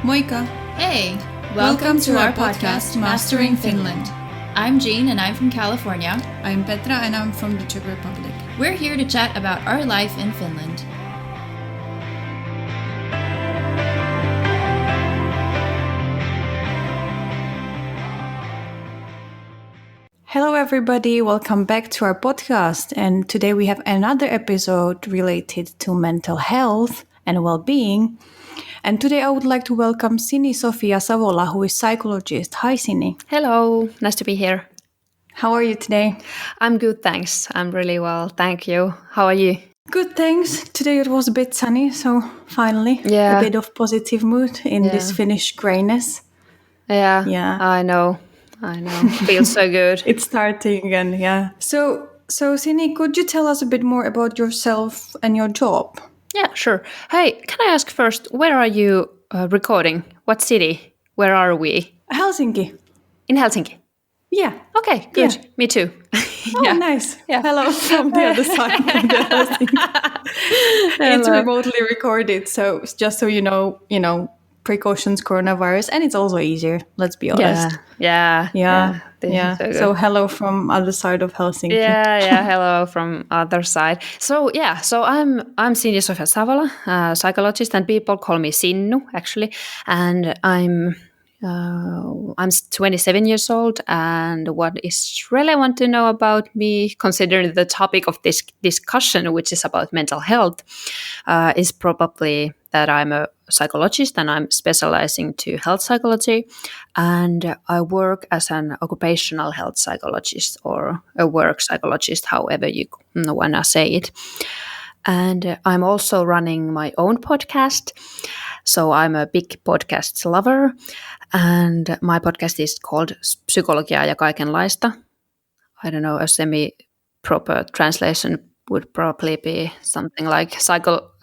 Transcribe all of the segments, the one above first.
Moikka! Hey! Welcome to our podcast, Mastering Finland. I'm Jean and I'm from California. I'm Petra and I'm from the Czech Republic. We're here to chat about our life in Finland. Hello everybody, welcome back to our podcast. And today we have another episode related to mental health and well-being. And today I would like to welcome Sinni Sofia Savola, who is psychologist. Hi Sinni. Hello, nice to be here. How are you today? I'm good, thanks. I'm really well, thank you. How are you? Good, thanks. Today it was a bit sunny, so finally a bit of positive mood in this Finnish grayness. Yeah. I know. Feels so good. It's starting again, yeah. So Sinni, could you tell us a bit more about yourself and your job? Yeah, sure. Hey, can I ask first, where are you recording? What city? Where are we? Helsinki. In Helsinki? Yeah. Okay, good. Yeah. Me too. Oh, nice. Yeah. Hello from the other side of the Helsinki. It's remotely recorded, so just so you know, precautions, coronavirus, and it's also easier, let's be honest. Yeah. So hello from other side of Helsinki. Yeah, hello from other side. So I'm Sinnu Sofia Savola, psychologist, and people call me Sinnu actually, and I'm 27 years old, and what is relevant to know about me, considering the topic of this discussion, which is about mental health, is probably that I'm a psychologist and I'm specializing to health psychology, and I work as an occupational health psychologist or a work psychologist, however you want to say it. And I'm also running my own podcast. So I'm a big podcast lover, and my podcast is called Psychologia ja kaikenlaista. I don't know, a semi-proper translation would probably be something like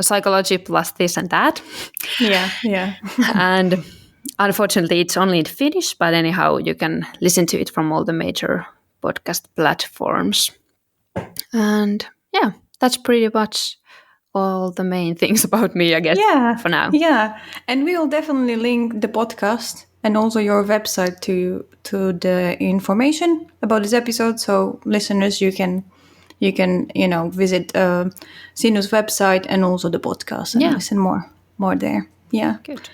psychology plus this and that. Yeah. And unfortunately, it's only in Finnish, but anyhow, you can listen to it from all the major podcast platforms. And yeah, that's pretty much all the main things about me, I guess, for now. Yeah, and we will definitely link the podcast and also your website to the information about this episode. So listeners, you can visit Sinnu's website and also the podcast and listen more there. Yeah, good.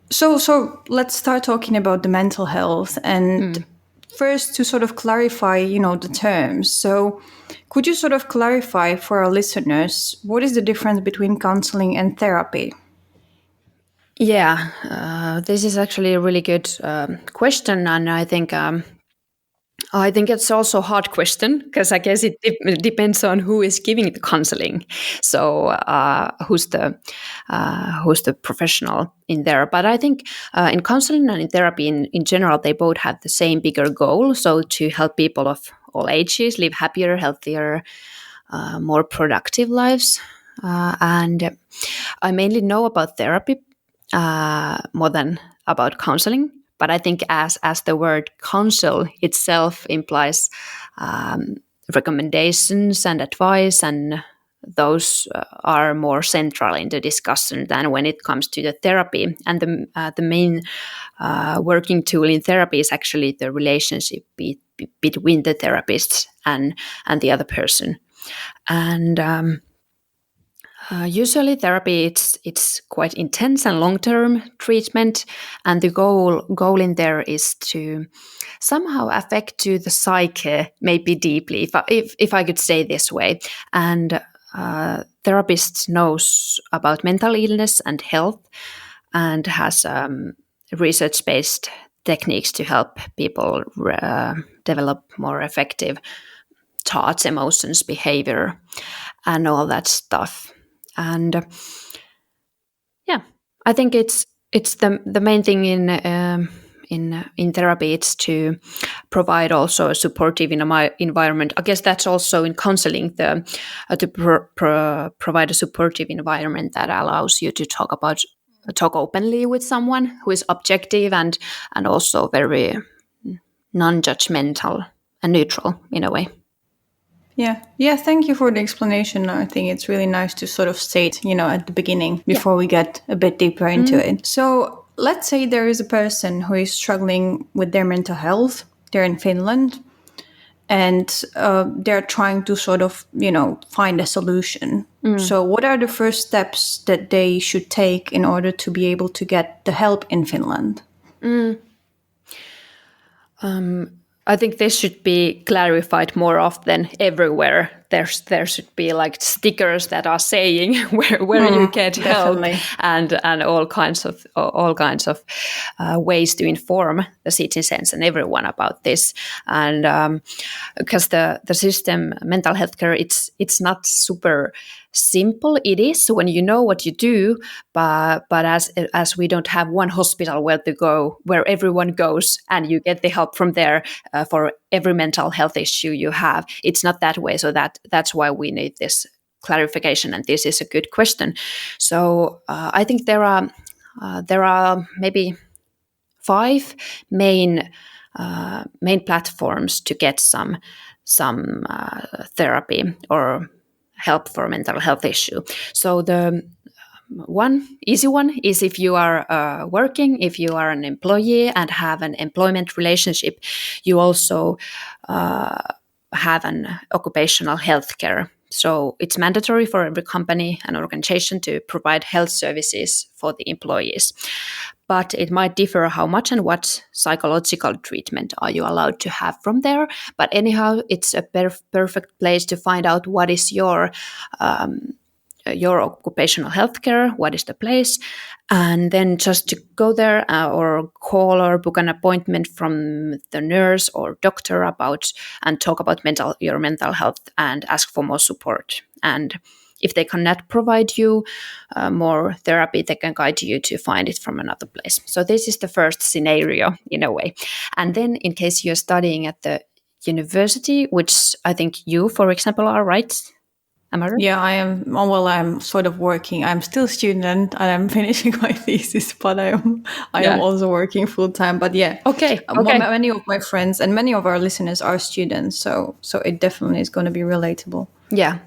So let's start talking about the mental health and. First, to sort of clarify, the terms. So could you sort of clarify for our listeners, what is the difference between counseling and therapy? Yeah, this is actually a really good question. And I think it's also a hard question because I guess it depends on who is giving the counseling. So who's the professional in there? But I think in counseling and in therapy in general, they both have the same bigger goal. So to help people of all ages live happier, healthier, more productive lives. And I mainly know about therapy more than about counseling. But I think as the word counsel itself implies recommendations and advice, and those are more central in the discussion than when it comes to the therapy. And the main working tool in therapy is actually the relationship between the therapist and the other person. And usually therapy, it's quite intense and long-term treatment, and the goal in there is to somehow affect to the psyche, maybe deeply, if I could say this way. And therapist knows about mental illness and health, and has research-based techniques to help people develop more effective thoughts, emotions, behavior, and all that stuff. And I think it's the main thing in therapy. It's to provide also a supportive environment. I guess that's also in counseling to provide a supportive environment that allows you to talk openly with someone who is objective and also very non-judgmental and neutral in a way. Yeah. Thank you for the explanation. I think it's really nice to sort of state, at the beginning before we get a bit deeper into it. So let's say there is a person who is struggling with their mental health. They're in Finland, and they're trying to sort of, find a solution. So what are the first steps that they should take in order to be able to get the help in Finland? I think this should be clarified more often everywhere. There should be like stickers that are saying where you get help, definitely. and all kinds of ways to inform the citizens and everyone about this. And because the system mental health care, it's not super simple. It is when you know what you do, but as we don't have one hospital where everyone goes and you get the help from there for every mental health issue you have, it's not that way. So that's why we need this clarification, and this is a good question. So I think there are maybe 5 main platforms to get some therapy or help for mental health issue. So the easy one is if you are working, if you are an employee and have an employment relationship, you also have an occupational health care. So it's mandatory for every company and organization to provide health services for the employees. But it might differ how much and what psychological treatment are you allowed to have from there. But anyhow, it's a perfect place to find out what is your occupational health care, what is the place, and then just to go there or call or book an appointment from the nurse or doctor and talk about your mental health and ask for more support. And if they cannot provide you more therapy, they can guide you to find it from another place. So this is the first scenario in a way. And then in case you're studying at the university, which I think you, for example, are, right? Am I right? Yeah, I am. Well, I'm sort of working. I'm still a student and I'm finishing my thesis, but I am also working full time. But yeah, Okay. Many of my friends and many of our listeners are students, so it definitely is going to be relatable. Yeah.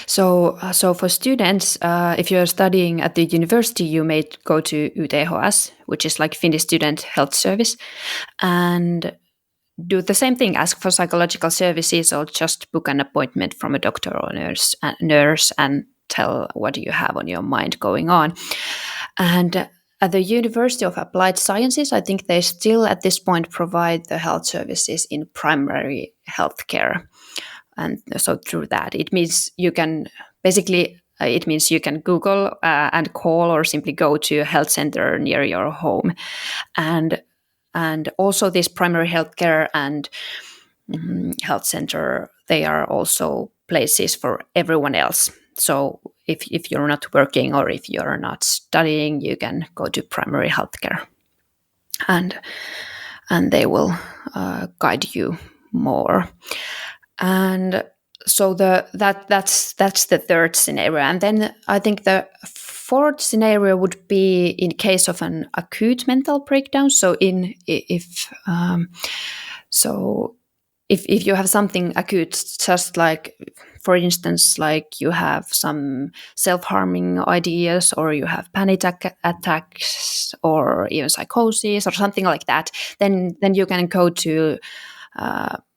So for students, if you're studying at the university, you may go to UTHS, which is like Finnish Student Health Service, and do the same thing, ask for psychological services or just book an appointment from a doctor or nurse and tell what you have on your mind going on. And at the University of Applied Sciences, I think they still at this point provide the health services in primary health care. And so through that, it means you can Google and call or simply go to a health center near your home. And also this primary healthcare and health center, they are also places for everyone else. So if you're not working or if you're not studying, you can go to primary healthcare, and they will guide you more. And so that's the third scenario. And then I think the fourth scenario would be in case of an acute mental breakdown. So if you have something acute, just like, for instance, like you have some self-harming ideas, or you have panic attacks, or even psychosis, or something like that, then you can go to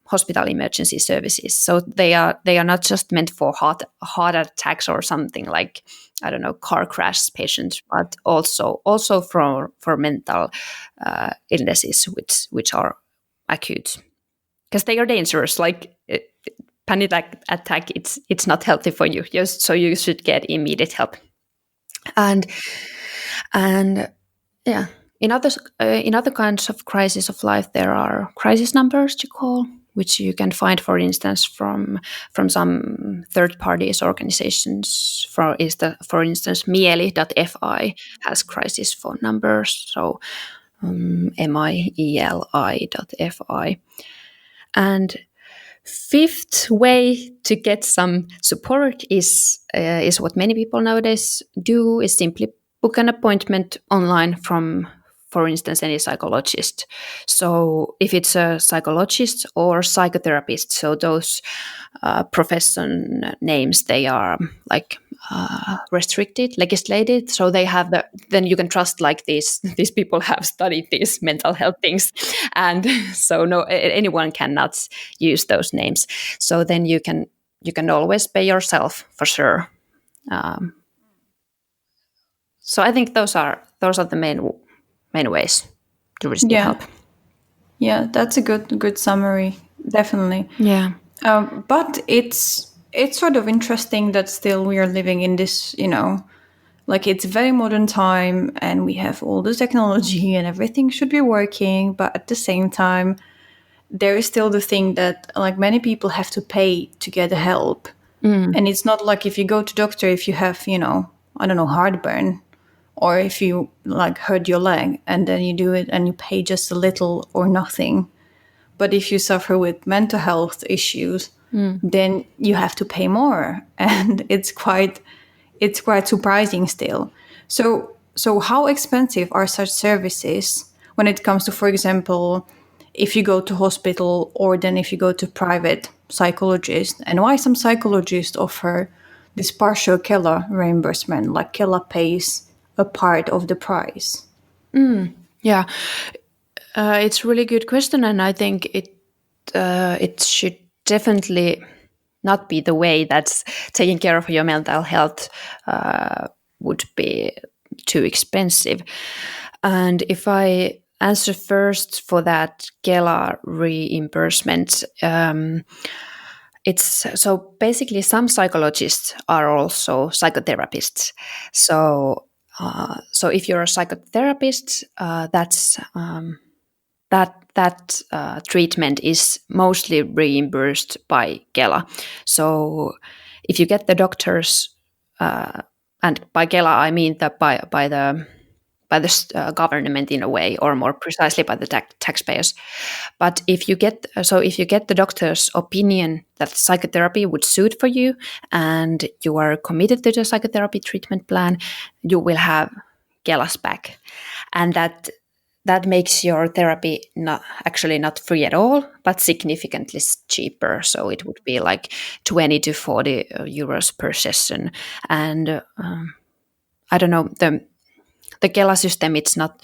hospital emergency services. So they are not just meant for heart attacks or something like, I don't know, car crash patients, but also for mental illnesses which are acute, because they are dangerous. Like panic attack, it's not healthy for you. So you should get immediate help. And yeah, in other kinds of crisis of life, there are crisis numbers to call, which you can find, for instance, from some third-party organizations. For instance, mieli.fi has crisis phone numbers, so mieli.fi. And fifth way to get some support is what many people nowadays do, is simply book an appointment online from for instance, any psychologist. So if it's a psychologist or psychotherapist, so those profession names, they are like restricted, legislated. So they have then you can trust like these people have studied these mental health things, and so no anyone cannot use those names. So then you can always pay yourself for sure. Um, so I think those are the main ways to receive Yeah. help. Yeah, that's a good summary. Definitely. Yeah. But it's sort of interesting that still we are living in this, like it's very modern time and we have all this technology and everything should be working, but at the same time there is still the thing that like many people have to pay to get the help. And it's not like if you go to doctor if you have, I don't know, heartburn, or if you like hurt your leg and then you do it and you pay just a little or nothing. But if you suffer with mental health issues, then you have to pay more, and it's quite surprising still. So how expensive are such services when it comes to, for example, if you go to hospital or then if you go to private psychologist, and why some psychologists offer this partial Kela reimbursement, like Kela pays a part of the price? Yeah, it's a really good question, and I think it should definitely not be the way that taking care of your mental health would be too expensive. And if I answer first for that Kela reimbursement, it's so basically some psychologists are also psychotherapists. So if you're a psychotherapist, that treatment is mostly reimbursed by Kela. So if you get the doctors, and by Kela I mean that by the government in a way, or more precisely by the taxpayers. But if you get the doctor's opinion that psychotherapy would suit for you, and you are committed to the psychotherapy treatment plan, you will have Kela's back, and that makes your therapy not free at all, but significantly cheaper. So it would be like 20 to 40 euros per session, and I don't know, the Kela system, it's not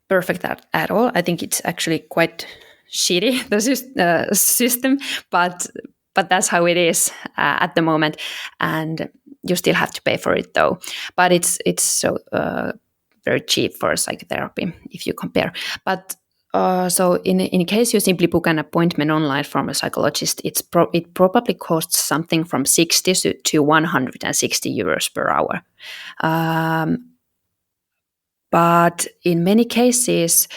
perfect at all. I think it's actually quite shitty, the system, but that's how it is at the moment, and you still have to pay for it though. But it's so very cheap for psychotherapy if you compare. But so in case you simply book an appointment online from a psychologist, it probably costs something from 60 to 160 euros per hour. But in many cases,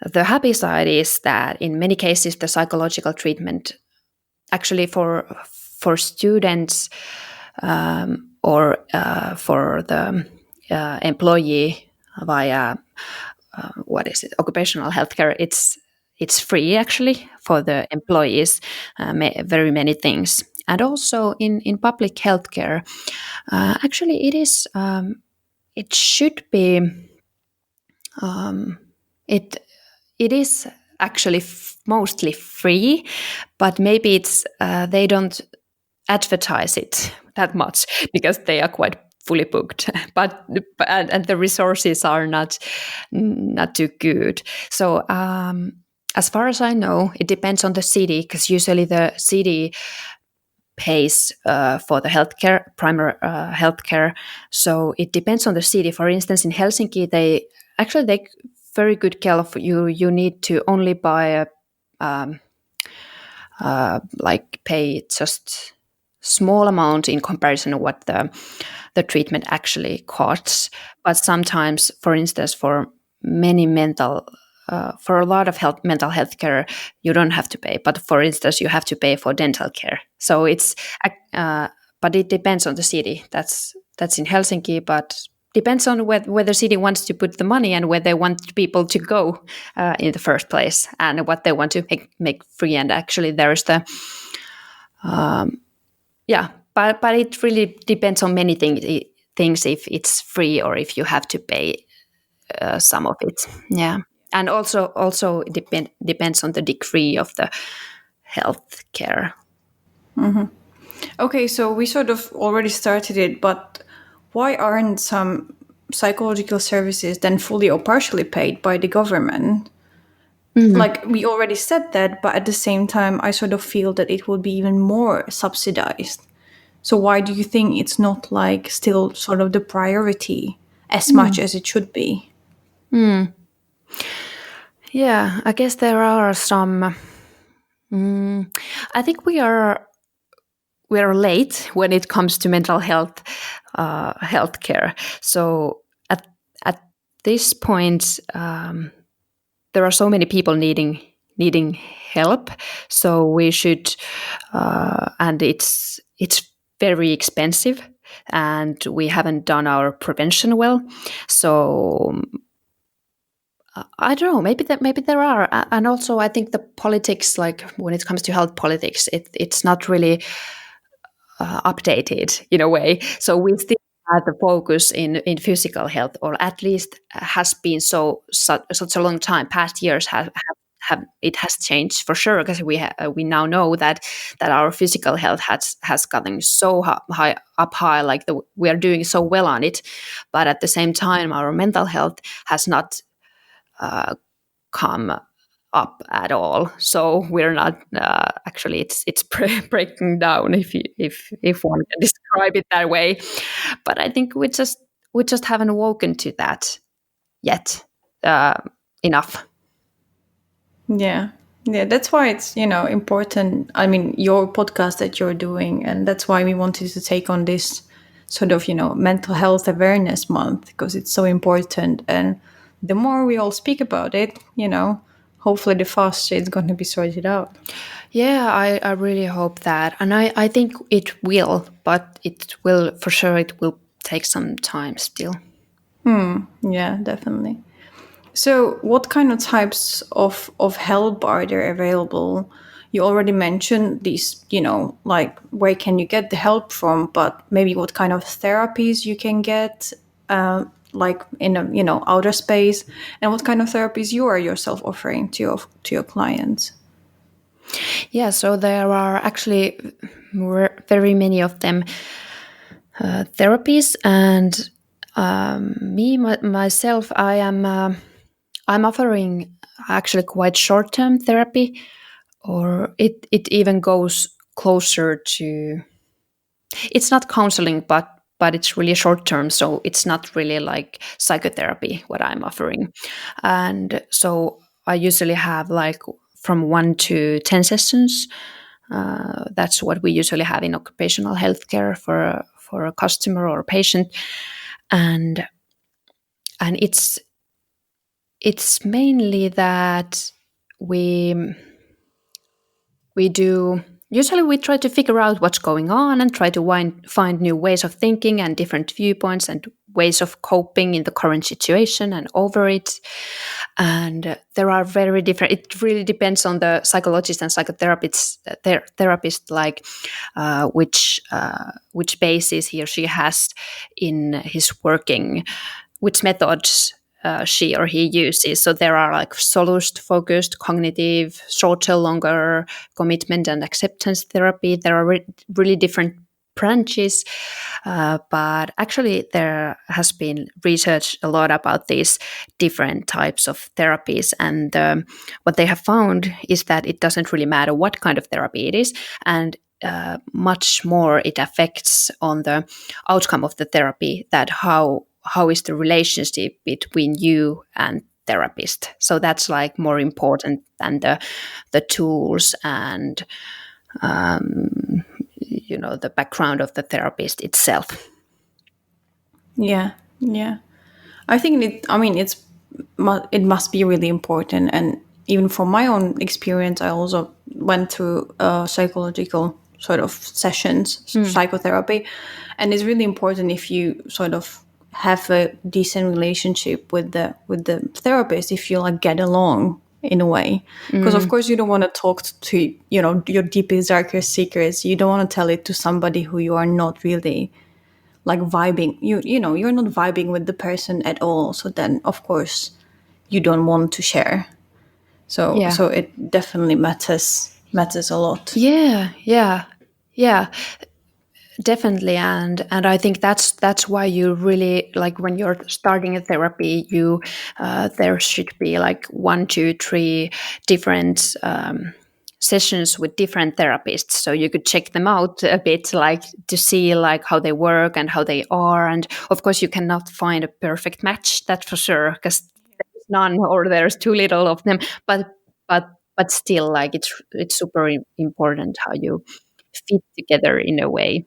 the happy side is that in many cases the psychological treatment actually for students or for the employee via occupational healthcare, it's free actually for the employees, very many things. And also in public healthcare, actually it should be it is actually mostly free, but maybe it's they don't advertise it that much because they are quite fully booked, and the resources are not too good. So as far as I know, it depends on the city, because usually the city pays for the primary healthcare. So it depends on the city. For instance, in Helsinki, they very good care for you. You need to only buy like pay just small amount in comparison to what the treatment actually costs. But sometimes, for instance, for many for a lot of mental health care, you don't have to pay. But for instance, you have to pay for dental care. So but it depends on the city. That's in Helsinki, but depends on where the city wants to put the money and where they want people to go in the first place, and what they want to make free. And actually, there's but it really depends on many things if it's free or if you have to pay some of it. Yeah, and also it depends on the degree of the health care. Okay, so we sort of already started it, but why aren't some psychological services then fully or partially paid by the government? Like we already said that, but at the same time, I sort of feel that it will be even more subsidized. So why do you think it's not like still sort of the priority as much as it should be? Yeah, I guess there are some. I think we are late when it comes to mental health healthcare. So at this point, there are so many people needing help. So we should, and it's very expensive, and we haven't done our prevention well. So I don't know. Maybe there are, and also I think the politics, like when it comes to health politics, it's not really updated in a way. So we still have the focus in physical health, or at least has been such a long time. Past years have it has changed for sure, because we now know that our physical health has gotten so high, like we are doing so well on it, but at the same time our mental health has not come up at all. So we're not actually it's breaking down, if one can describe it that way. But I think we just haven't woken to that yet enough. Yeah. Yeah, that's why it's, important. I mean, your podcast that you're doing, and that's why we wanted to take on this sort of, mental health awareness month, because it's so important. And the more we all speak about it, hopefully the faster it's going to be sorted out. Yeah, I really hope that. And I think it will, but it will take some time still. Yeah, definitely. So, what kind of types of help are there available? You already mentioned these, like where can you get the help from, but maybe what kind of therapies you can get, like in a outer space, and what kind of therapies you are yourself offering to your clients. Yeah, so there are actually very many of them therapies, and myself, I'm offering actually quite short term therapy, or it even goes closer to. It's not counseling, but it's really short term, so it's not really like psychotherapy what I'm offering, and so I usually have like from 1 to 10 sessions. That's what we usually have in occupational healthcare for a customer or a patient, and it's mainly that we do. Usually, we try to figure out what's going on and try to find new ways of thinking and different viewpoints and ways of coping in the current situation and over it. And there are very different. It really depends on the psychologist and psychotherapist, therapist, like which basis he or she has in his working, which methods she or he uses. So there are like solution focused, cognitive, shorter, longer, commitment and acceptance therapy. There are really different branches, but actually there has been research a lot about these different types of therapies, and what they have found is that it doesn't really matter what kind of therapy it is, and much more it affects on the outcome of the therapy, that how is the relationship between you and therapist. So that's like more important than the tools and the background of the therapist itself. Yeah, yeah. I think it must be really important, and even from my own experience, I also went through psychological sort of sessions, psychotherapy, and it's really important if you sort of have a decent relationship with the therapist, if you like get along in a way, because of course you don't want to talk to your deepest darkest secrets. You don't want to tell it to somebody who you are not really like vibing. You know, you're not vibing with the person at all. So then, of course, you don't want to share. Yeah. So it definitely matters a lot. Yeah, yeah, yeah, definitely. And I think that's why you really like when you're starting a therapy, you there should be like 1, 2, 3 different sessions with different therapists, so you could check them out a bit, like to see like how they work and how they are. And of course, you cannot find a perfect match, that's for sure, because there's none or there's too little of them. But but still, like it's super important how you fit together in a way.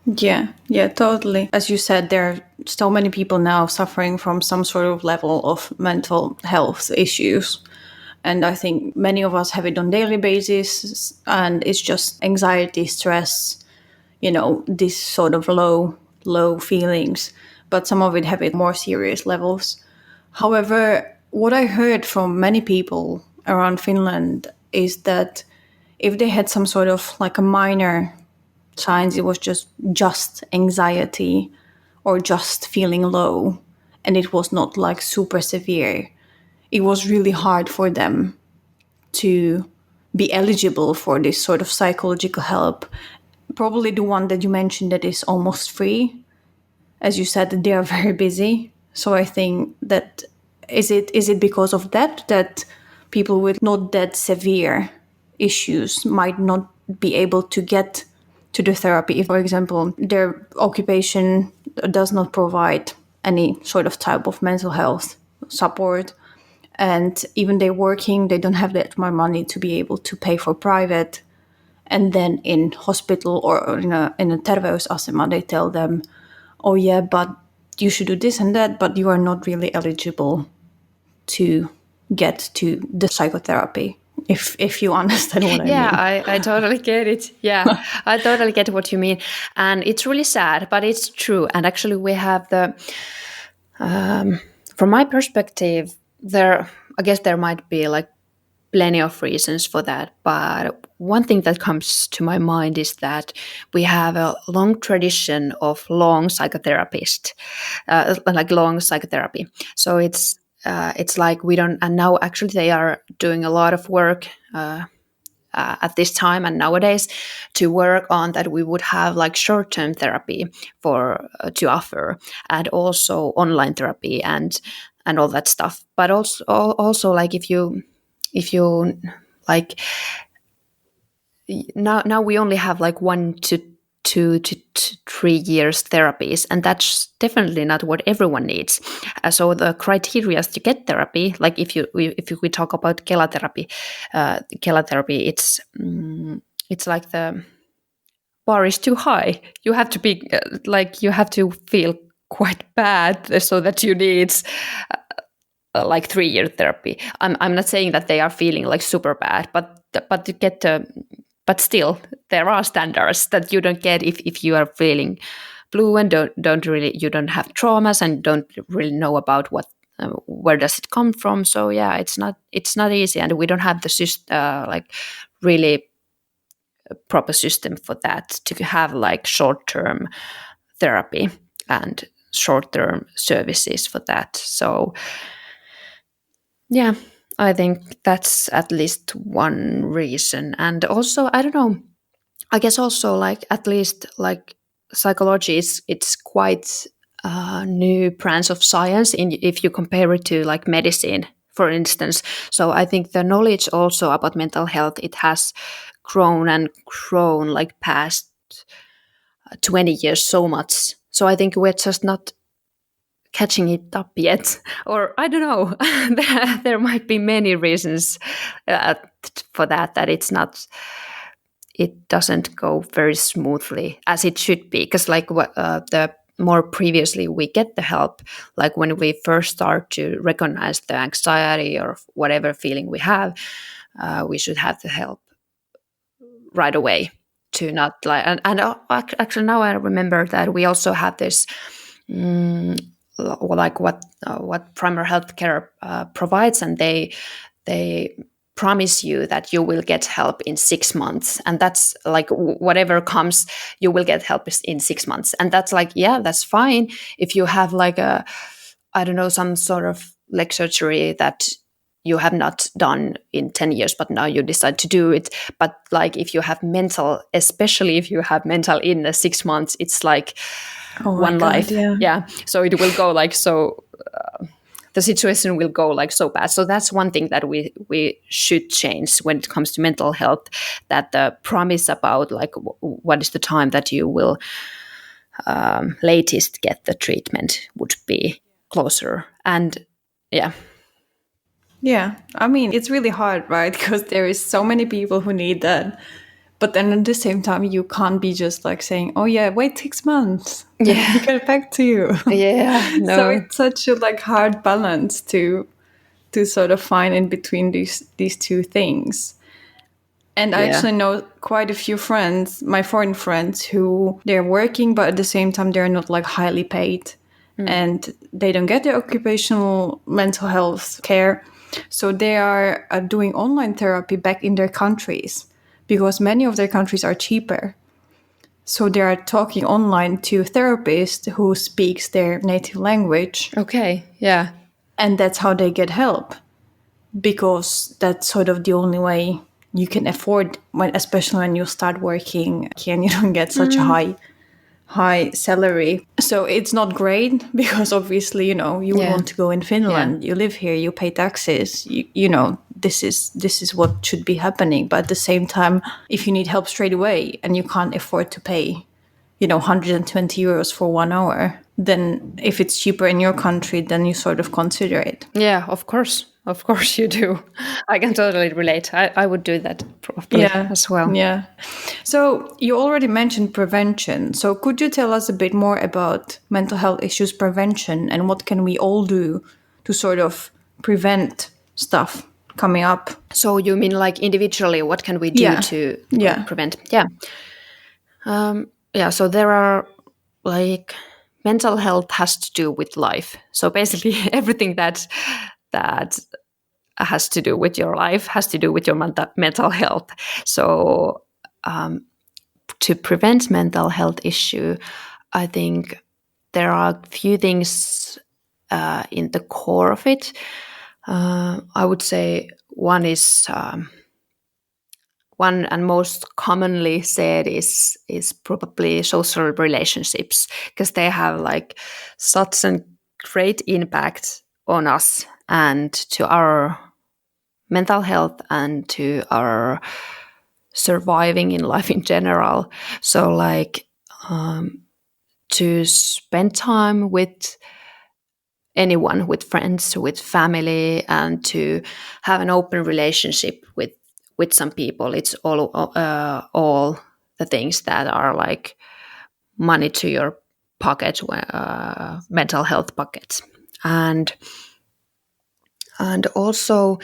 Yeah, yeah, totally. As you said, there are so many people now suffering from some sort of level of mental health issues. And I think many of us have it on daily basis, and it's just anxiety, stress, you know, these sort of low feelings. But some of it have it more serious levels. However, what I heard from many people around Finland is that if they had some sort of like a minor signs, it was just anxiety or just feeling low, and it was not like super severe. It was really hard for them to be eligible for this sort of psychological help. Probably the one that you mentioned that is almost free. As you said, they are very busy. So I think that is it because of that people with not that severe issues might not be able to get to the therapy if, for example, their occupation does not provide any sort of type of mental health support, and even they're working, they don't have that much money to be able to pay for private. And then in hospital or in a terveysasema, they tell them, oh yeah, but you should do this and that, but you are not really eligible to get to the psychotherapy. If you understand what I Yeah, mean. I totally get it. Yeah, I totally get what you mean. And it's really sad, but it's true. And actually, we have from my perspective, I guess there might be like plenty of reasons for that. But one thing that comes to my mind is that we have a long tradition of long psychotherapist, like long psychotherapy. So it's like we don't, and now actually they are doing a lot of work at this time and nowadays to work on that we would have like short-term therapy for to offer, and also online therapy and all that stuff. But also like if you like now we only have like 1 to 2 to 3 years therapies, and that's definitely not what everyone needs. So the criteria to get therapy, like if we talk about Kela therapy, it's like the bar is too high. You have to be like you have to feel quite bad so that you need like 3 year therapy. I'm not saying that they are feeling like super bad, but to get the but still there are standards that you don't get if you are feeling blue and don't really, you don't have traumas and don't really know about what where does it come from. So yeah, it's not easy, and we don't have the like really proper system for that to have like short term therapy and short term services for that. So yeah, I think that's at least one reason. And also, I don't know, I guess also like at least like psychology is it's quite a new branch of science in if you compare it to like medicine, for instance. So I think the knowledge also about mental health, it has grown and grown like past 20 years so much. So I think we're just not catching it up yet, or I don't know. There might be many reasons uh, for that it's not, it doesn't go very smoothly as it should be, because like the more previously we get the help, like when we first start to recognize the anxiety or whatever feeling we have, we should have the help right away, to not like actually now I remember that we also have this like what primary health care provides, and they promise you that you will get help in 6 months, and that's like whatever comes, you will get help in 6 months, and that's like, yeah, that's fine if you have like a, I don't know, some sort of leg surgery that you have not done in 10 years, but now you decide to do it. But like if you have mental, especially if you have mental illness, 6 months, it's like Oh my one God, life. Yeah. So it will go like so. The situation will go like so bad. So that's one thing that we should change when it comes to mental health. That the promise about like what is the time that you will latest get the treatment would be closer. And yeah. Yeah, I mean, it's really hard, right? Because there is so many people who need that. But then at the same time, you can't be just like saying, oh yeah, wait 6 months. Then Yeah. we get back to you. Yeah. No. So it's such a like hard balance to sort of find in between these two things. And I Yeah. actually know quite a few friends, my foreign friends, who they're working, but at the same time, they're not like highly paid and they don't get the occupational mental health care. So they are doing online therapy back in their countries because many of their countries are cheaper. So they are talking online to therapists who speaks their native language, Okay. Yeah. and that's how they get help, because that's sort of the only way you can afford, when, especially when you start working and you don't get such a high salary. So it's not great because obviously, you know, you would Yeah. want to go in Finland. You live here, you pay taxes, you know, this is what should be happening. But at the same time, if you need help straight away and you can't afford to pay, you know, 120 euros for 1 hour, then if it's cheaper in your country, then you sort of consider it. Yeah, of course. Of course you do. I can totally relate. I would do that probably as well. Yeah. So you already mentioned prevention. So could you tell us a bit more about mental health issues prevention and what can we all do to sort of prevent stuff coming up? So you mean like individually, what can we do Yeah. to Yeah. prevent? Yeah. Yeah, so there are like mental health has to do with life. So basically everything that has to do with your life has to do with your mental health. So to prevent mental health issue, I think there are a few things in the core of it. I would say one is one and most commonly said is probably social relationships, because they have like such a great impact on us and to our mental health and to our surviving in life in general. So like to spend time with anyone, with friends, with family, and to have an open relationship with some people. It's all the things that are like money to your pocket, mental health pockets, and also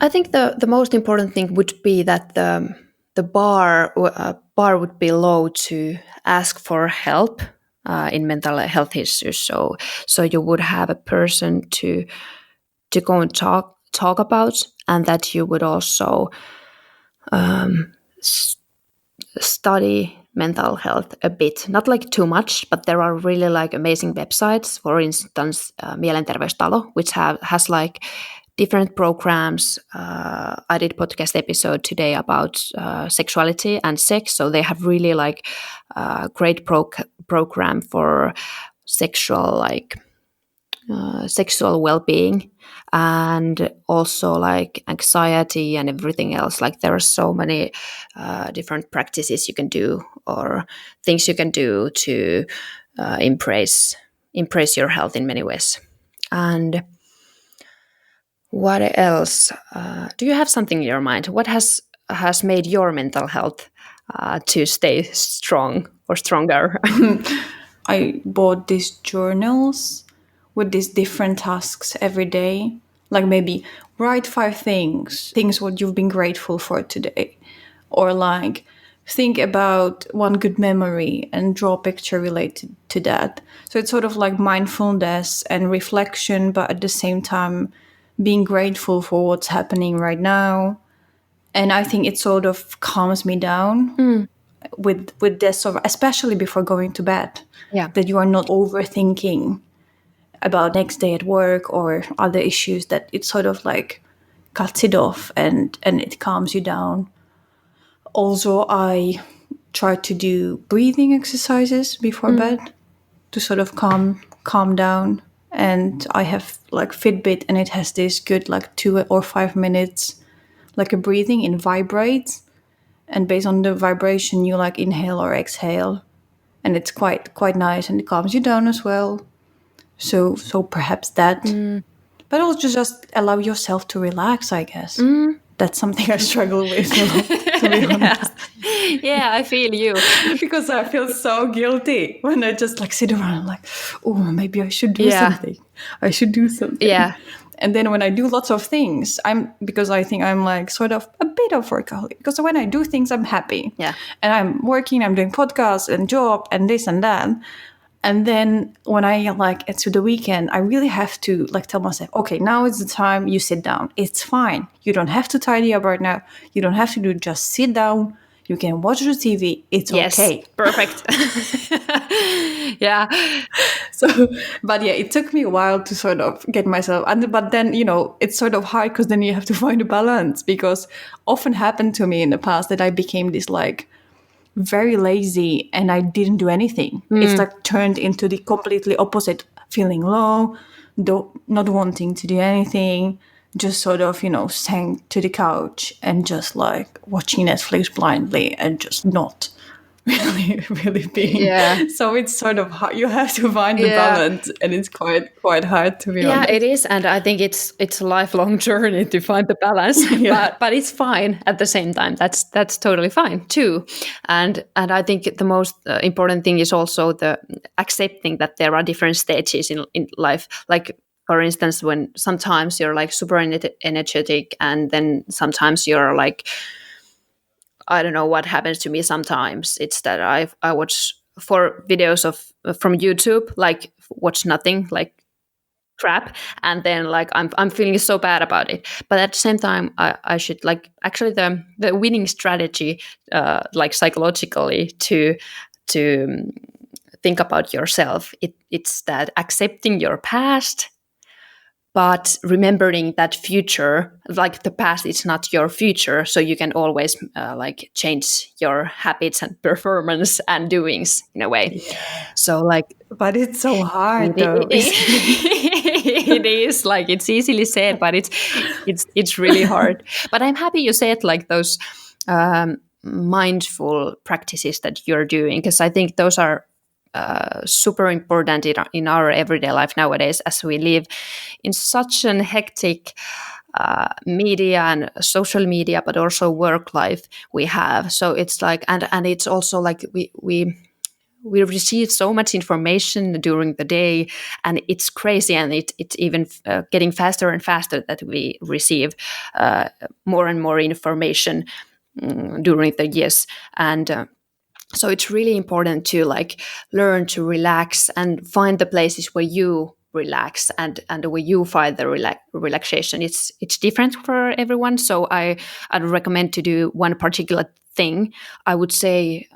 I think the most important thing would be that the bar would be low to ask for help in mental health issues. So you would have a person to go and talk about, and that you would also study mental health a bit, not like too much, but there are really like amazing websites. For instance, Mielenterveystalo, which has like different programs. I did podcast episode today about sexuality and sex, so they have really like great program for sexual well-being, and also like anxiety and everything else. Like there are so many different practices you can do or things you can do to impress your health in many ways. And what else? Do you have something in your mind? What has made your mental health to stay strong or stronger? I bought these journals with these different tasks every day. Like maybe write 5 things what you've been grateful for today. Or like think about one good memory and draw a picture related to that. So it's sort of like mindfulness and reflection, but at the same time being grateful for what's happening right now. And I think it sort of calms me down with this sort of, especially before going to bed, Yeah. that you are not overthinking about next day at work or other issues, that it sort of like cuts it off and it calms you down. Also, I try to do breathing exercises before bed to sort of calm down. And I have like Fitbit, and it has this good like 2 or 5 minutes like a breathing in vibrates, and based on the vibration you like inhale or exhale, and it's quite nice, and it calms you down as well. So perhaps that, but also just allow yourself to relax, I guess. That's something I struggle with a lot, to be honest. Yeah, I feel you. Because I feel so guilty when I just like sit around like, oh, maybe I should do something. I should do something. Yeah. And then when I do lots of things, because I think I'm like sort of a bit of workaholic. Because when I do things, I'm happy. Yeah. And I'm working, I'm doing podcasts and job and this and that. And then when I like it's to the weekend, I really have to like tell myself, okay, now is the time you sit down. It's fine. You don't have to tidy up right now. You don't have to do, just sit down. You can watch the TV. It's okay. Perfect. Yeah. So, but yeah, it took me a while to sort of get myself, but then, it's sort of hard because then you have to find a balance, because often happened to me in the past that I became this like very lazy and I didn't do anything. It's like turned into the completely opposite, feeling low, not wanting to do anything, just sort of, sank to the couch and just like watching Netflix blindly and just not really being. Yeah. So it's sort of hard. You have to find the balance, and it's quite hard, to be honest. Yeah, it is, and I think it's a lifelong journey to find the balance. But it's fine at the same time. That's totally fine too. And I think the most important thing is also the accepting that there are different stages in life. Like, for instance, when sometimes you're like super energetic, and then sometimes you're like, I don't know what happens to me sometimes. It's that I watch 4 videos from YouTube, like watch nothing, like crap, and then like I'm feeling so bad about it. But at the same time, I should like, actually the winning strategy, like psychologically, to think about yourself. It's that accepting your past, but remembering that future, like the past is not your future, so you can always like change your habits and performance and doings in a way. So like, but it's so hard though. it is like, it's easily said, but it's really hard. But I'm happy you said like those mindful practices that you're doing, because I think those are super important in our everyday life nowadays, as we live in such an hectic media and social media, but also work life we have. So it's like, and it's also like we receive so much information during the day, and it's crazy, and it's even getting faster and faster that we receive more and more information during the years. And so it's really important to like learn to relax and find the places where you relax and where you find the relaxation. It's different for everyone. So I'd recommend to do one particular thing. I would say,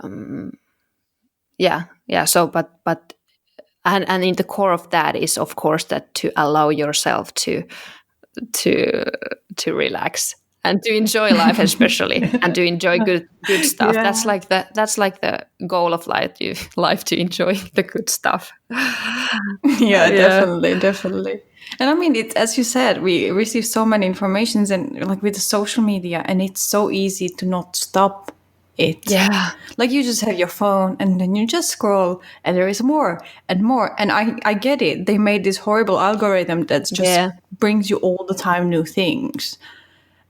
So, but and in the core of that is, of course, that to allow yourself to relax and to enjoy life, especially, and to enjoy good stuff. Yeah. That's like the goal of life to enjoy the good stuff. Yeah, definitely. And I mean, it's, as you said, we receive so many informations, and like with the social media, and it's so easy to not stop it. Yeah. Like you just have your phone and then you just scroll, and there is more and more. And I get it. They made this horrible algorithm that just brings you all the time new things.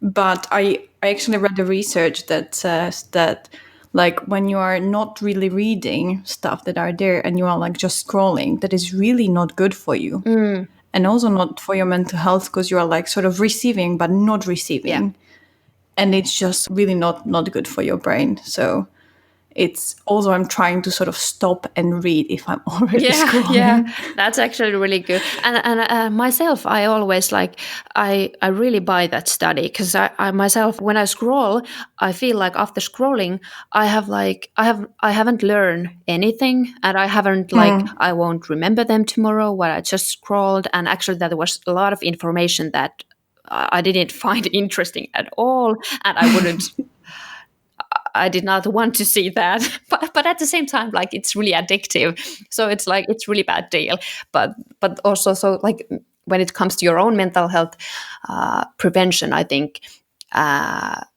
But I actually read the research that says that like when you are not really reading stuff that are there and you are like just scrolling, that is really not good for you. And also not for your mental health, because you are like sort of receiving but not receiving. And it's just really not good for your brain. So it's also I'm trying to sort of stop and read if I'm already scrolling. Yeah, that's actually really good. And myself, I always like I really buy that study because I myself when I scroll, I feel like after scrolling, I haven't learned anything, and I haven't like I won't remember them tomorrow what I just scrolled, and actually there was a lot of information that I didn't find interesting at all, and I wouldn't. I did not want to see that, but at the same time, like it's really addictive. So it's like it's really bad deal. But also, so like when it comes to your own mental health prevention, I think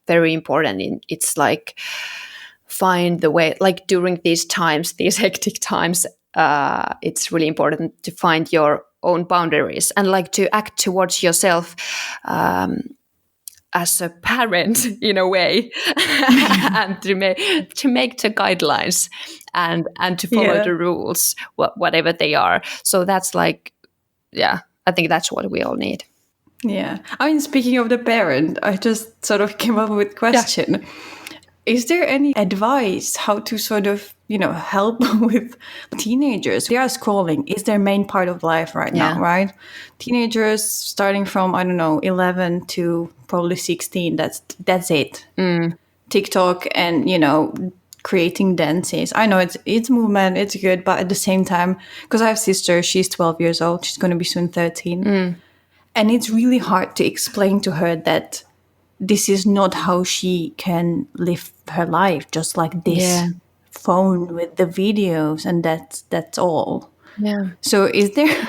very important. It's like find the way. Like during these times, these hectic times, it's really important to find your own boundaries and like to act towards yourself. As a parent in a way and to make the guidelines and to follow the rules whatever they are, so that's like I think that's what we all need. I mean, speaking of the parent, I just sort of came up with a question. Is there any advice how to sort of, help with teenagers? They are scrolling. Is their main part of life right now, right? Teenagers starting from, I don't know, 11 to probably 16. That's it. TikTok and, creating dances. I know it's movement, it's good, but at the same time, because I have a sister, she's 12 years old. She's going to be soon 13. And it's really hard to explain to her that this is not how she can live her life, just like this phone with the videos, and that's all. So is there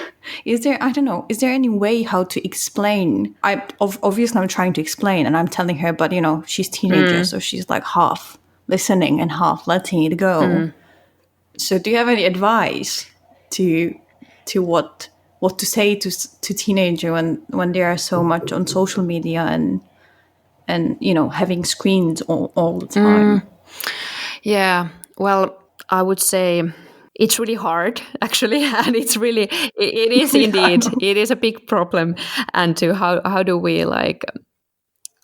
I don't know, is there any way how to explain? Obviously I'm trying to explain and I'm telling her, but she's teenager, so she's like half listening and half letting it go. So do you have any advice to what to say to teenager when they are so much on social media and having screens all the time? Well, I would say it's really hard actually, and it is indeed it is a big problem. And to how do we like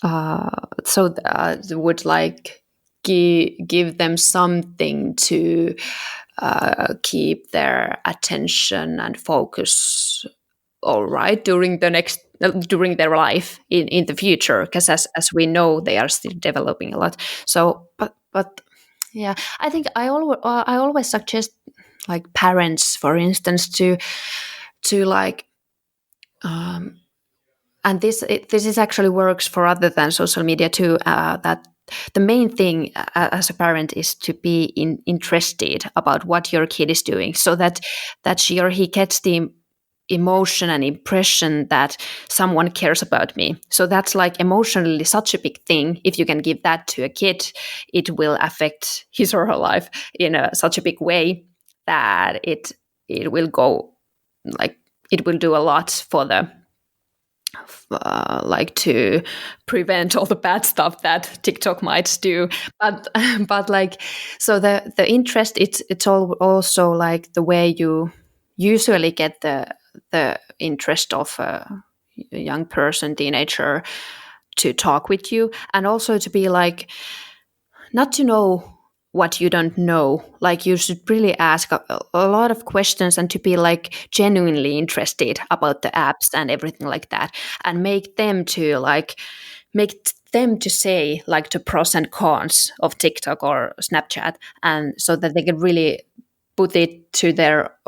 would like give them something to keep their attention and focus all right during their life in the future, because as we know they are still developing a lot. So but I think I always suggest like parents, for instance, to like and this is actually works for other than social media too, that the main thing as a parent is to be interested about what your kid is doing, so that she or he gets the emotion and impression that someone cares about me. So that's like emotionally such a big thing. If you can give that to a kid, it will affect his or her life in such a big way that it will go like it will do a lot for the like to prevent all the bad stuff that TikTok might do. But like, so the interest, it's all also like the way you usually get the interest of a young person, teenager, to talk with you, and also to be like not to know what you don't know. Like you should really ask a lot of questions and to be like genuinely interested about the apps and everything like that, and make them to say like the pros and cons of TikTok or Snapchat, and so that they can really put it to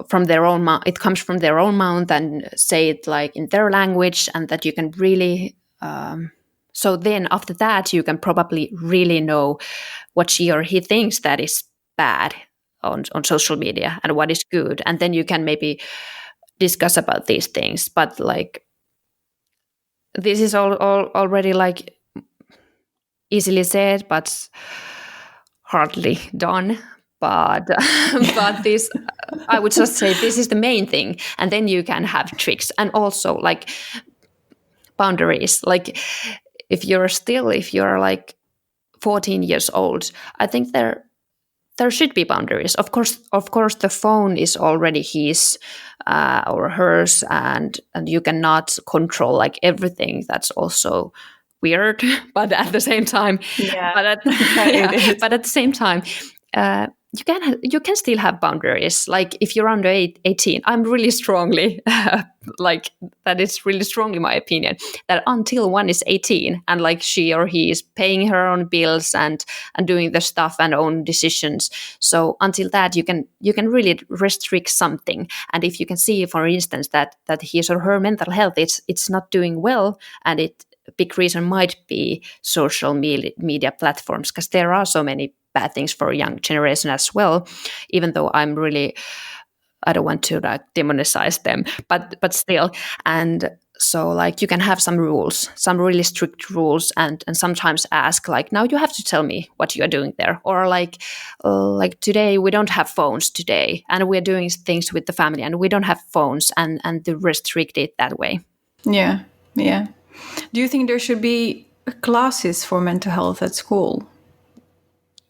from their own mouth. It comes from their own mouth and say it like in their language, and that you can really. So then after that, you can probably really know what she or he thinks that is bad on social media and what is good. And then you can maybe discuss about these things. But like, this is all already like easily said, but hardly done. But this, I would just say this is the main thing. And then you can have tricks and also like boundaries. Like if you're like 14 years old, I think there should be boundaries. Of course, the phone is already his or hers, and you cannot control like everything. That's also weird, but at the same time, but at the same time, you can still have boundaries. Like if you're under 18, I'm really strongly like that is really strongly my opinion that until one is 18 and like she or he is paying her own bills and doing the stuff and own decisions, so until that you can really restrict something. And if you can see, for instance, that his or her mental health it's not doing well, and a big reason might be social media platforms, because there are so many bad things for a young generation as well, even though I don't want to like demonize them, but still. And so like you can have some rules, some really strict rules, and sometimes ask like, now you have to tell me what you are doing there, or like today we don't have phones today, and we're doing things with the family and we don't have phones, and to restrict it that way. Yeah, yeah. Do you think there should be classes for mental health at school?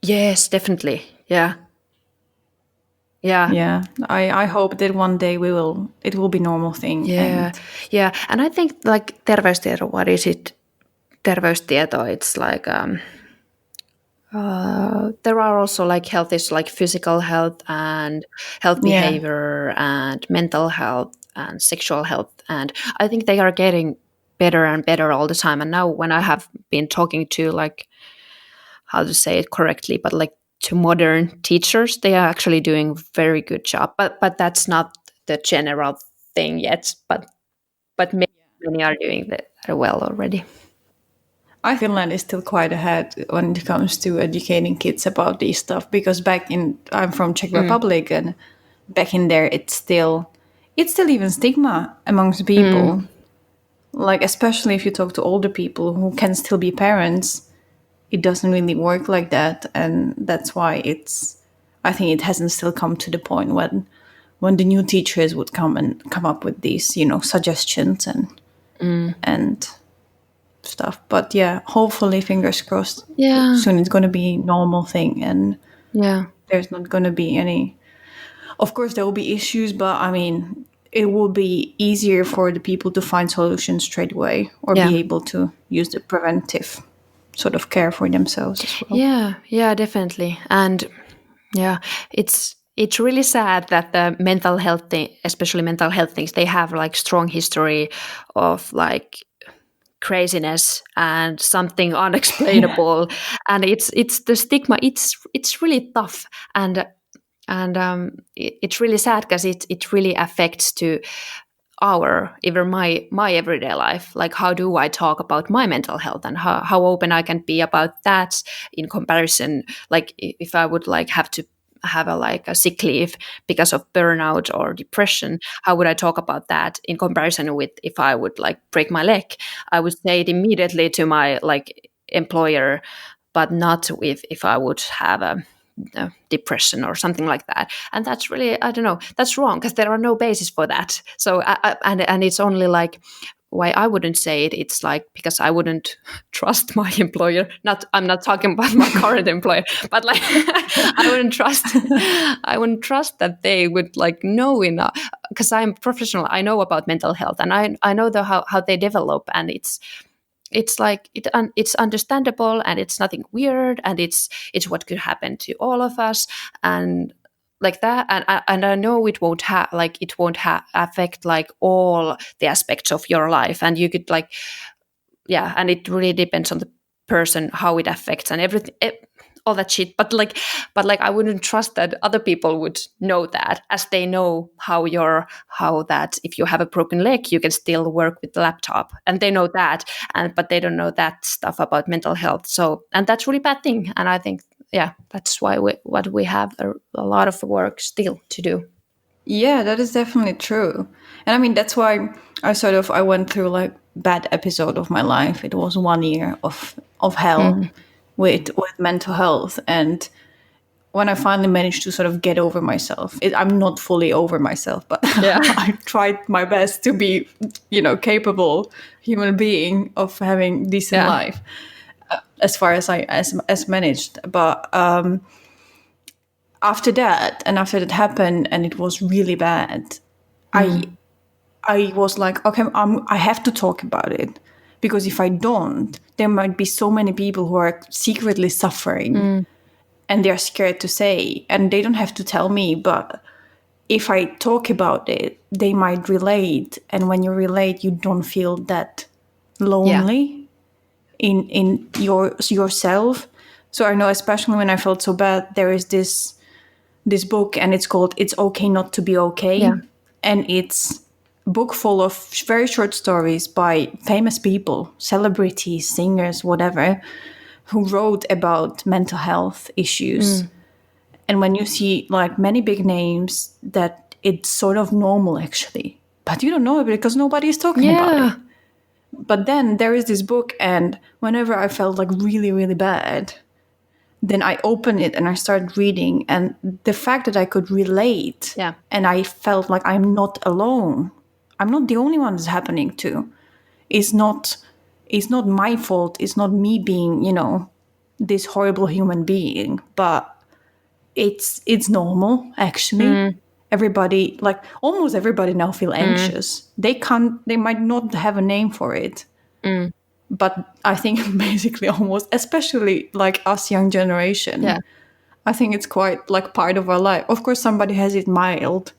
Yes, definitely. Yeah. Yeah. I hope that one day it will be normal thing. Yeah. Yeah. And I think like terveystieto, what is it? Terveystieto, it's like there are also like health is like physical health and health behavior and mental health and sexual health. And I think they are getting better and better all the time. And now when I have been talking to like, how to say it correctly, but like to modern teachers, they are actually doing very good job. But that's not the general thing yet. But many are doing that well already. I think Finland is still quite ahead when it comes to educating kids about these stuff, because I'm from Czech Republic, and back in there it's still even stigma amongst people. Like especially if you talk to older people who can still be parents, it doesn't really work like that, and that's why I think it hasn't still come to the point when the new teachers would come up with these, suggestions and stuff. But yeah, hopefully, fingers crossed, soon it's going to be a normal thing, and there's not going to be any. Of course there will be issues, but I mean it will be easier for the people to find solutions straight away, or be able to use the preventive sort of care for themselves as well. Yeah, definitely. And it's really sad that the mental health thing, especially mental health things, they have like strong history of like craziness and something unexplainable. And it's the stigma, it's really tough, and it's really sad because it really affects to even my everyday life. Like how do I talk about my mental health, and how open I can be about that in comparison, like if I would like have to have a sick leave because of burnout or depression, how would I talk about that in comparison with if I would like break my leg? I would say it immediately to my like employer, but not if I would have a depression or something like that. And that's really, I don't know, that's wrong, because there are no basis for that. So and it's only like, why I wouldn't say it, it's like because I wouldn't trust my employer. I'm not talking about my current employer, but like I wouldn't trust that they would like know enough, because I'm professional. I know about mental health, and I know how they develop, and it's like it's understandable, and it's nothing weird, and it's what could happen to all of us, and like that. And I know it won't affect like all the aspects of your life, and you could like and it really depends on the person how it affects and everything, all that shit. But I wouldn't trust that other people would know that, as they know how that if you have a broken leg you can still work with the laptop, and they know that, but they don't know that stuff about mental health. So, and that's really bad thing. And I think that's why we have a lot of work still to do. Yeah, that is definitely true. And I mean that's why I went through like bad episode of my life. It was 1 year of hell with mental health. And when I finally managed to sort of get over myself, I'm not fully over myself, but I tried my best to be, capable human being of having decent life, as far as as managed. But after that happened, and it was really bad, I was like, okay, I have to talk about it, because if I don't, there might be so many people who are secretly suffering. and they're scared to say, and they don't have to tell me, but if I talk about it, they might relate. And when you relate, you don't feel that lonely in yourself. So I know, especially when I felt so bad, there is this book, and it's called "It's Okay Not to Be Okay," Yeah. and it's a book full of very short stories by famous people, celebrities, singers, whatever, who wrote about mental health issues. And when you see like many big names, that it's sort of normal actually, but you don't know it because nobody is talking about it. But then there is this book, and whenever I felt like really, really bad, then I opened it and I started reading, and the fact that I could relate, and I felt like I'm not alone. I'm not the only one it's happening to. It's not my fault. It's not me being, this horrible human being, but it's normal actually. Everybody, like almost everybody now feel anxious. They might not have a name for it. But I think basically almost, especially like us young generation, I think it's quite like part of our life. Of course, somebody has it mild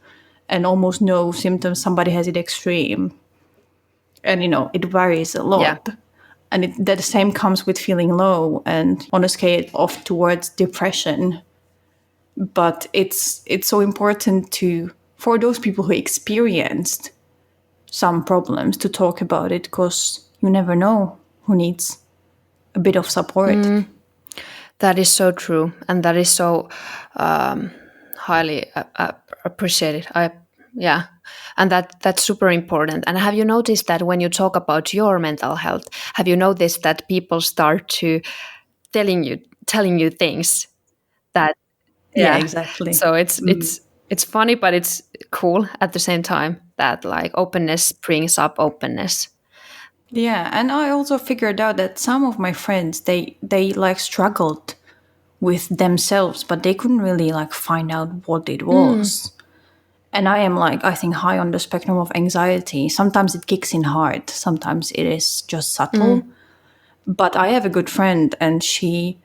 and almost no symptoms. Somebody has it extreme. And, it varies a lot. And the same comes with feeling low and on a scale off towards depression. But it's so important for those people who experienced some problems to talk about it, because you never know who needs a bit of support. That is so true, and that is so highly appreciated. And that's super important. And have you noticed that when you talk about your mental health, have you noticed that people start to telling you things that Yeah, exactly. So it's funny, but it's cool at the same time that like openness brings up openness. Yeah, and I also figured out that some of my friends, they like struggled with themselves, but they couldn't really like find out what it was. And I am like, I think, high on the spectrum of anxiety. Sometimes it kicks in hard, sometimes it is just subtle. But I have a good friend, and she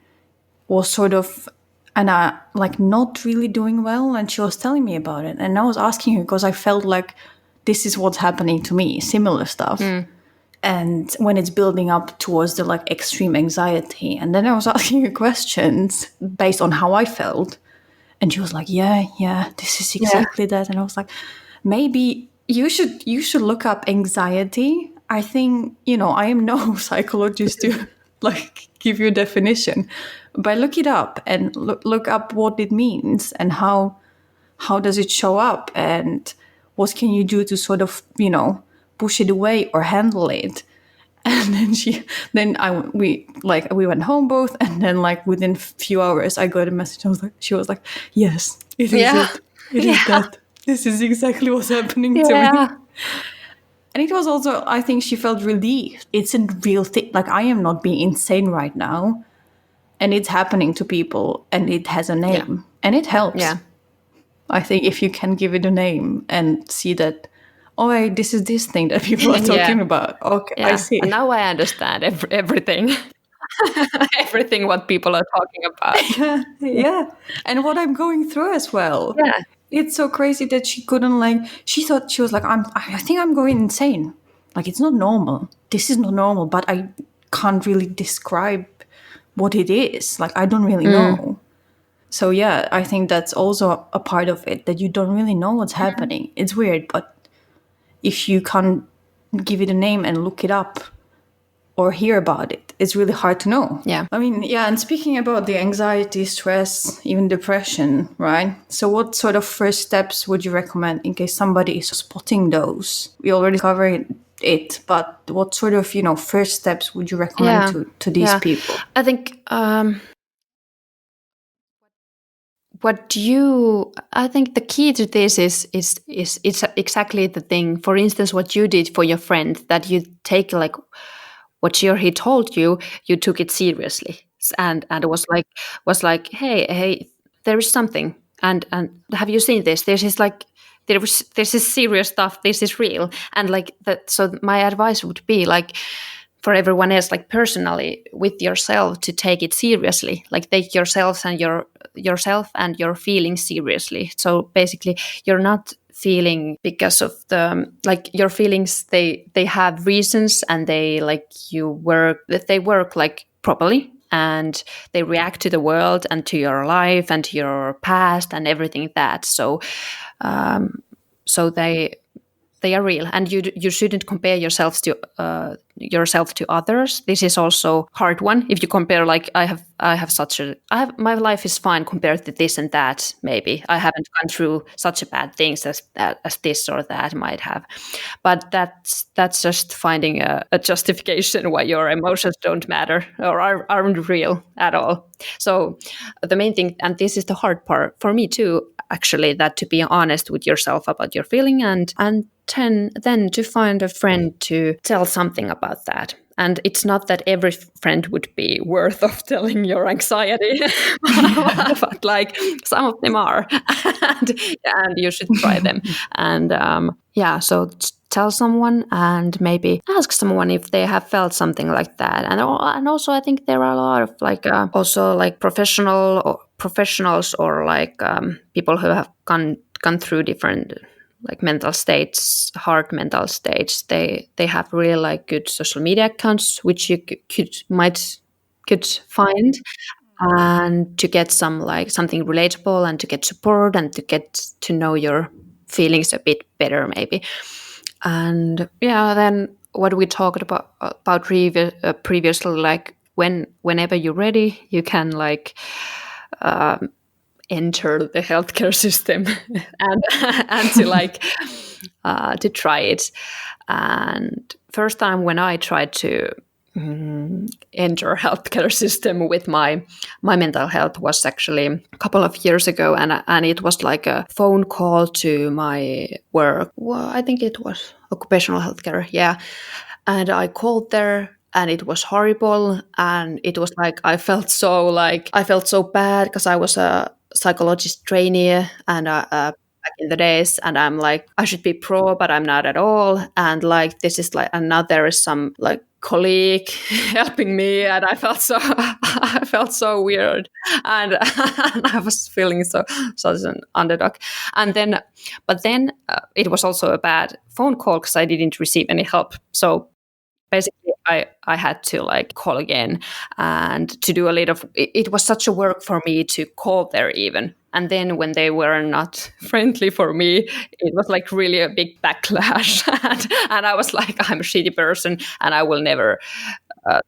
was sort of, and like not really doing well, and she was telling me about it. And I was asking her because I felt like this is what's happening to me, similar stuff. And when it's building up towards the like extreme anxiety, and then I was asking her questions based on how I felt, and she was like, yeah, this is exactly that. And I was like, maybe you should look up anxiety. I think, I am no psychologist to like give you a definition, but look it up and look up what it means and how does it show up, and what can you do to sort of, push it away or handle it. And then we went home both, and then like within a few hours I got a message. She was like, yes, it is it. It is that. This is exactly what's happening to me. And it was also, I think she felt relieved. It's a real thing. Like, I am not being insane right now, and it's happening to people, and it has a name, and it helps. I think if you can give it a name and see that, oh, this is this thing that people are talking about. Okay, I see. And now I understand everything. Everything what people are talking about. Yeah. And what I'm going through as well. Yeah. It's so crazy that she couldn't she thought, she was like, I think I'm going insane. Like, it's not normal. This is not normal, but I can't really describe what it is. Like, I don't really know. So yeah, I think that's also a part of it, that you don't really know what's happening. It's weird, but if you can't give it a name and look it up or hear about it, it's really hard to know. Yeah. I mean, yeah, and speaking about the anxiety, stress, even depression, right? So what sort of first steps would you recommend in case somebody is spotting those? We already covered it, but what sort of, first steps would you recommend to these people? I think I think the key to this is it's exactly the thing. For instance, what you did for your friend, that you take like what he told you, you took it seriously, and it was like, hey, there is something, and have you seen this? This is serious stuff. This is real, and like that. So my advice would be like, for everyone else, like personally with yourself, to take it seriously, like take yourself and your feelings seriously. So basically you're not feeling because of the, like, your feelings, they have reasons, and they work like properly, and they react to the world and to your life and to your past and everything that. So they are real, and you shouldn't compare yourself to others. This is also hard one. If you compare, like, my life is fine compared to this and that. Maybe I haven't gone through such a bad things as this or that might have, but that's just finding a justification why your emotions don't matter or aren't real at all. So the main thing, and this is the hard part for me too, actually, that to be honest with yourself about your feeling, and then to find a friend to tell something about that. And it's not that every friend would be worth of telling your anxiety, but like some of them are, and you should try them. And so tell someone, and maybe ask someone if they have felt something like that. And also I think there are a lot of also like professionals or like people who have gone through different like mental states, hard mental states. They have really like good social media accounts which you could find, and to get some like something relatable, and to get support, and to get to know your feelings a bit better maybe. And then what we talked about previously, like whenever you're ready, you can like enter the healthcare system and to like to try it. And first time when I tried to enter healthcare system with my mental health was actually a couple of years ago, and it was like a phone call to my work. Well, I think it was occupational healthcare, and I called there, and it was horrible, and it was like I felt so bad because I was a psychologist trainee, and back in the days, and I'm like, I should be pro, but I'm not at all. And like this is like, and now there is some like colleague helping me, and I felt so weird, and I was feeling such an underdog. And then, but then it was also a bad phone call because I didn't receive any help. So basically I had to like call again, and to do a little of it was such a work for me to call there even. And then when they were not friendly for me, it was like really a big backlash. and I was like, I'm a shitty person and I will never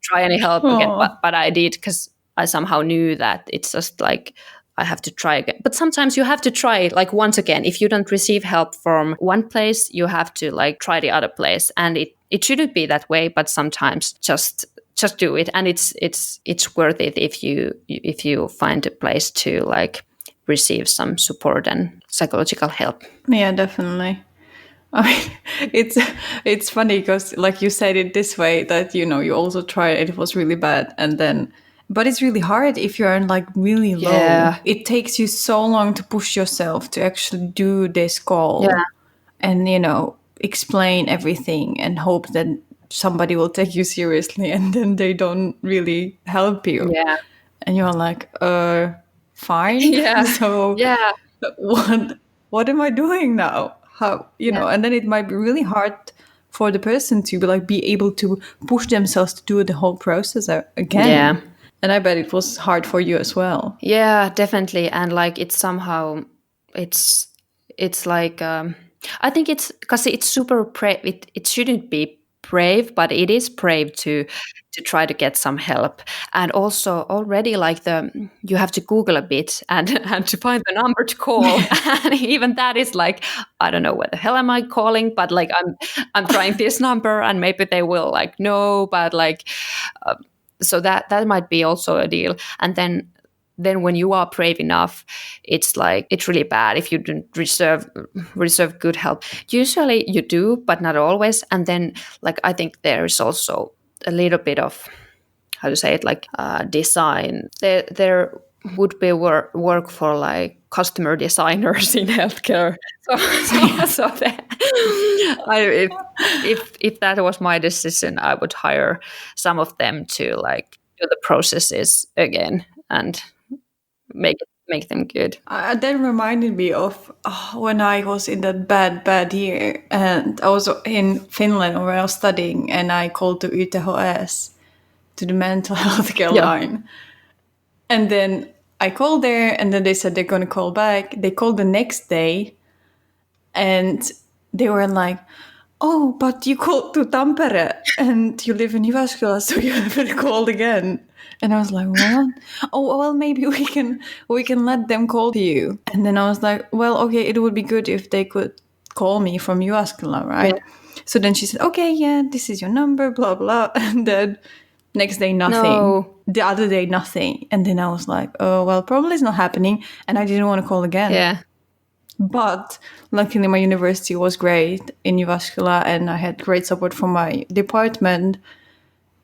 try any help again. But I did, because I somehow knew that it's just like I have to try again. But sometimes you have to try like once again. If you don't receive help from one place, you have to like try the other place. And it shouldn't be that way, but sometimes just do it. And it's worth it if you find a place to like receive some support and psychological help. Yeah, definitely. I mean, it's funny because like you said it this way, that you also tried it was really bad, and then but it's really hard if you're like really low. Yeah. It takes you so long to push yourself to actually do this call and explain everything and hope that somebody will take you seriously, and then they don't really help you. Yeah. And you're like, fine. Yeah. So what am I doing now? How and then it might be really hard for the person to be able to push themselves to do the whole process again. Yeah. And I bet it was hard for you as well. Yeah, definitely. And like it's somehow it's like I think it's because it's super brave. It shouldn't be brave, but it is brave to try to get some help. And also already like you have to Google a bit and to find the number to call. And even that is like, I don't know what the hell am I calling, but like I'm trying this number and maybe they will like no, but like so that might be also a deal. And then when you are brave enough, it's like it's really bad if you don't reserve good help. Usually you do, but not always. And then like I think there is also a little bit of, how to say it, like design. There would be work for like customer designers in healthcare. So if that was my decision, I would hire some of them to like do the processes again and make them good. That reminded me of when I was in that bad year, and I was in Finland where I was studying, and I called to YTHS, to the mental health care Yeah. line. And then I called there, and then they said they're going to call back. They called the next day, and they were like, "Oh, but you called to Tampere, and you live in Jyväskylä, so you haven't called again." And I was like, "What? Oh, well, maybe we can let them call you." And then I was like, "Well, okay, it would be good if they could call me from Jyväskylä, right?" Yeah. So then she said, "Okay, yeah, this is your number, blah blah." And then next day, nothing. No. The other day, nothing. And then I was like, "Oh, well, probably it's not happening." And I didn't want to call again. Yeah. But luckily, my university was great in Jyväskylä, and I had great support from my department.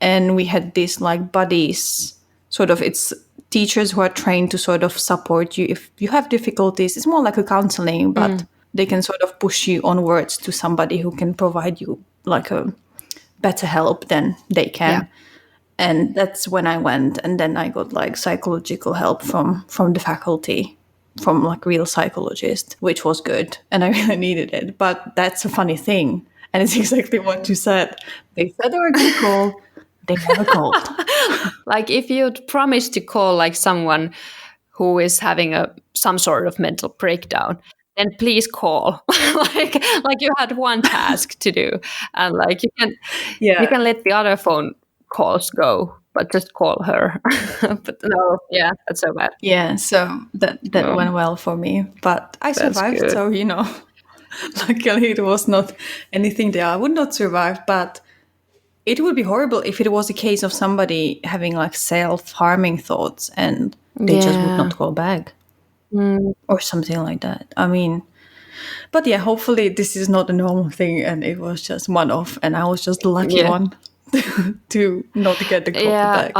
And we had these like buddies, sort of, it's teachers who are trained to sort of support you if you have difficulties. It's more like a counseling, but they can sort of push you onwards to somebody who can provide you like a better help than they can. Yeah. And that's when I went, and then I got like psychological help from the faculty, from like real psychologist, which was good, and I really needed it. But that's a funny thing, and it's exactly what you said. They said they were going to call, they never called. Like if you'd promised to call like someone who is having some sort of mental breakdown, then please call. like you had one task to do, and like you can let the other phone calls go, but just call her. But no, yeah, that's so bad. Yeah, so that went well for me, but I survived. good. So luckily it was not anything that I would not survive. But it would be horrible if it was a case of somebody having like self-harming thoughts and they just would not call back or something like that. I mean, but yeah, hopefully this is not a normal thing, and it was just one-off, and I was just the lucky one to not get the call back.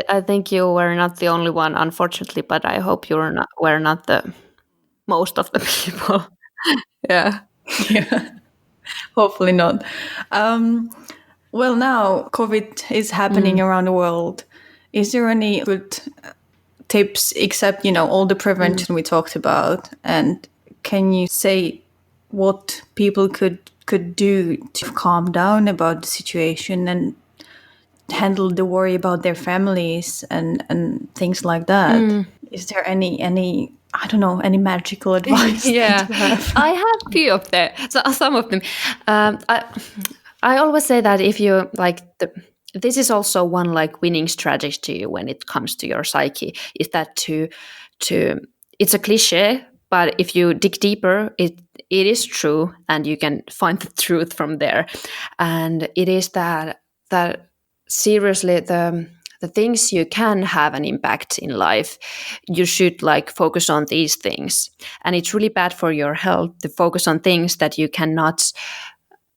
I think you were not the only one, unfortunately, but I hope were not the most of the people. Yeah. Hopefully not. Well, now COVID is happening around the world. Is there any good tips, except all the prevention we talked about? And can you say what people could do to calm down about the situation and handle the worry about their families and things like that? Is there any I don't know, any magical advice? Yeah, I have few of them. So some of them. I always say that if you like this is also one like winning strategy when it comes to your psyche, is that to it's a cliche, but if you dig deeper, it is true, and you can find the truth from there. And it is that seriously the things you can have an impact in life, you should like focus on these things. And it's really bad for your health to focus on things that you cannot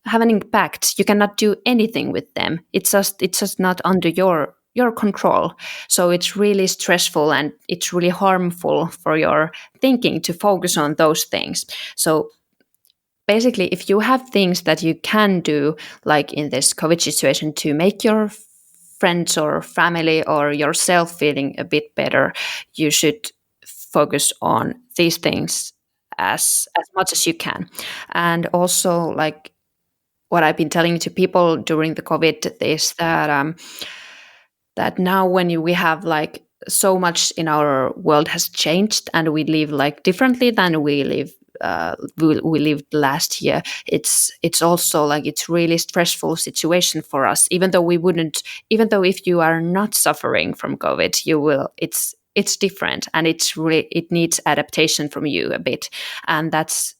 have an impact. You cannot do anything with them. It's just not under your control. So it's really stressful, and it's really harmful for your thinking to focus on those things. So basically, if you have things that you can do, like in this COVID situation, to make your friends or family or yourself feeling a bit better, you should focus on these things as much as you can. And also, like what I've been telling to people during the COVID is that that now when we have like so much in our world has changed, and we live like differently than we lived last year. It's also like it's really stressful situation for us. Even though if you are not suffering from COVID, you will. It's different, and it needs adaptation from you a bit, and that's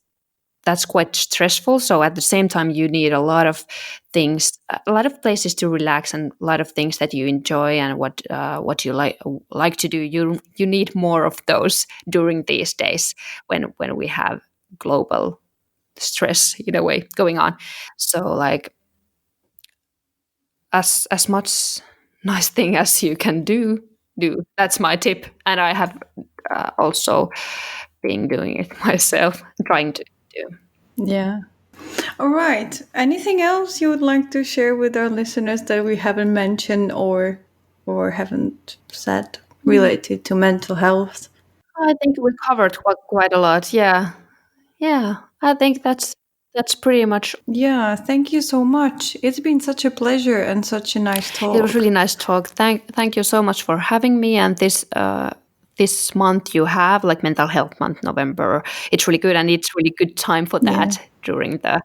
quite stressful. So at the same time, you need a lot of things, a lot of places to relax, and a lot of things that you enjoy and what you like to do. You need more of those during these days when we have global stress in a way going on. So like as much nice thing as you can do. That's my tip. And I have also being doing it myself, trying to do. Yeah. All right. Anything else you would like to share with our listeners that we haven't mentioned or haven't said related to mental health? I think we covered quite a lot. Yeah, yeah. I think that's pretty much. Yeah, thank you so much. It's been such a pleasure and such a nice It was talk. really nice talk. Thank you so much for having me. And this month you have like Mental Health Month, November. It's really good, and it's really good time for that Yeah. during the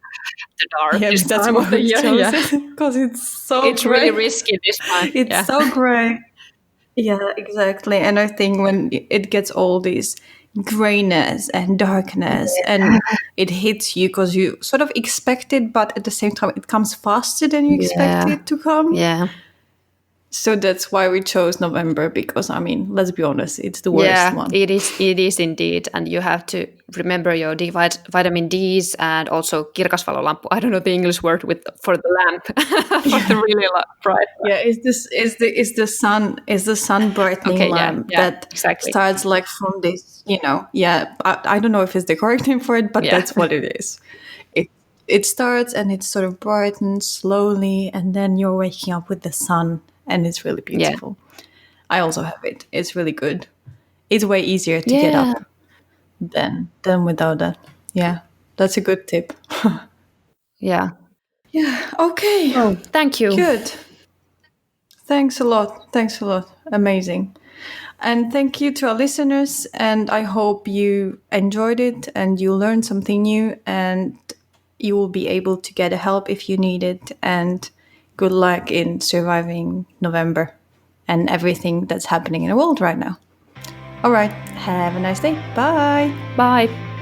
Yeah, darkest that's time why of the we year. chose Yeah, it because it's so it's really great. risky this time. It's Yeah, so great. Yeah, exactly. And I think when it gets all these grayness and darkness and it hits you because you sort of expect it, but at the same time, it comes faster than you expect yeah, it to come. yeah. So that's why we chose November because, I mean, let's be honest, it's the worst Yeah, one. it is. It is indeed, and you have to remember your vitamin D's and also kirkasvalolamppu. I don't know the English word for the lamp for the really bright. Yeah, is the sun brightening Okay, yeah, lamp yeah, that exactly. starts like from this, yeah, I don't know if it's the correct name for it, but Yeah, that's what it is. It starts and it sort of brightens slowly and then you're waking up with the sun and it's really yeah, beautiful. I also have it. It's really good. It's way easier to get yeah, up than without that. Yeah. That's a good tip. yeah. Yeah, okay. Oh, thank you. Good. Thanks a lot. Thanks a lot. Amazing. And thank you to our listeners. And I hope you enjoyed it and you learned something new and you will be able to get help if you need it. And good luck in surviving November and everything that's happening in the world right now. All right. Have a nice day. Bye. Bye.